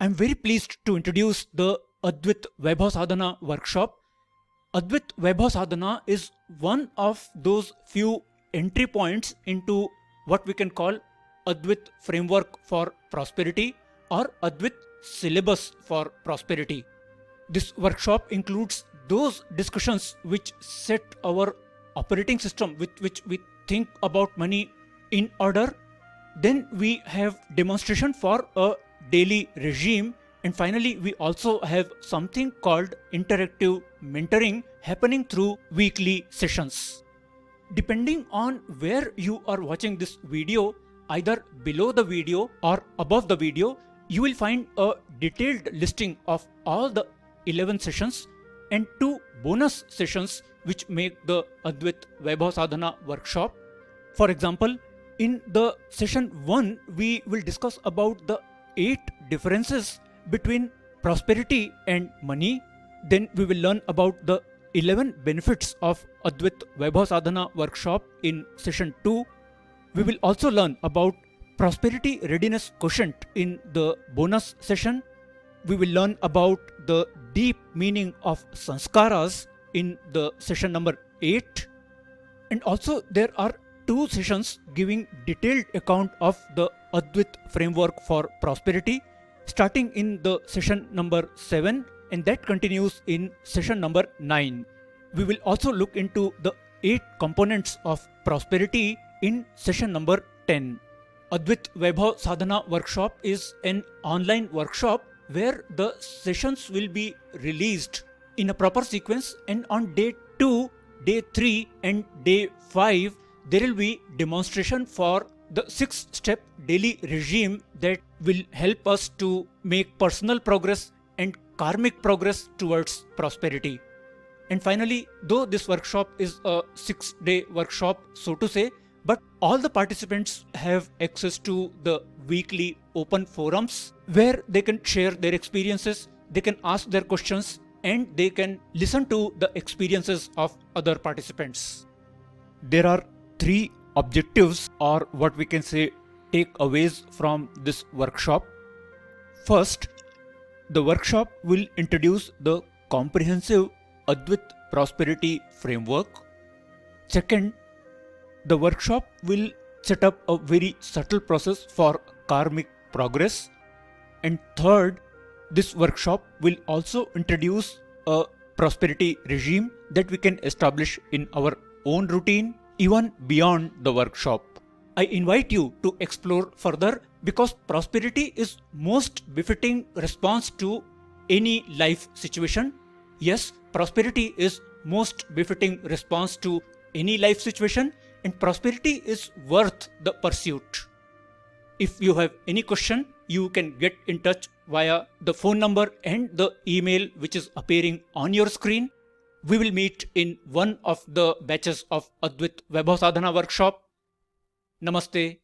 I'm very pleased to introduce the Advait Vaibhav Sadhana workshop. Advait Vaibhav Sadhana is one of those few entry points into what we can call Advait framework for prosperity or Advait syllabus for prosperity. This workshop includes those discussions which set our operating system with which we think about money in order. Then we have demonstration for a daily regime, and finally we also have something called interactive mentoring happening through weekly sessions. Depending on where you are watching this video, either below the video or above the video, you will find a detailed listing of all the 11 sessions and 2 bonus sessions which make the Advait Vaibhav Sadhana workshop. For example, in the session 1, we will discuss about the 8 differences between prosperity and money. Then we will learn about the 11 benefits of Advait Vaibhav Sadhana workshop in session 2. We will also learn about prosperity readiness quotient in the bonus session. We will learn about the deep meaning of sanskaras in the session number 8. And also there are 2 sessions giving detailed account of the Advait framework for prosperity, starting in the session number 7 and that continues in session number 9. We will also look into the 8 components of prosperity in session number 10. Advait Vaibhav Sadhana workshop is an online workshop where the sessions will be released in a proper sequence, and on day 2, day 3 and day 5 there will be demonstration for the 6-step daily regime that will help us to make personal progress and karmic progress towards prosperity. And finally, though this workshop is a 6-day workshop, so to say, but all the participants have access to the weekly open forums where they can share their experiences, they can ask their questions, and they can listen to the experiences of other participants. There are 3 objectives, or what we can say takeaways from this workshop. First, the workshop will introduce the comprehensive Advait prosperity framework. Second, the workshop will set up a very subtle process for karmic progress. And third, this workshop will also introduce a prosperity regime that we can establish in our own routine, even beyond the workshop. I invite you to explore further because prosperity is most befitting response to any life situation. Yes, prosperity is most befitting response to any life situation, and prosperity is worth the pursuit. If you have any question, you can get in touch via the phone number and the email which is appearing on your screen. We will meet in one of the batches of Advait Vaibhav Sadhana workshop. Namaste.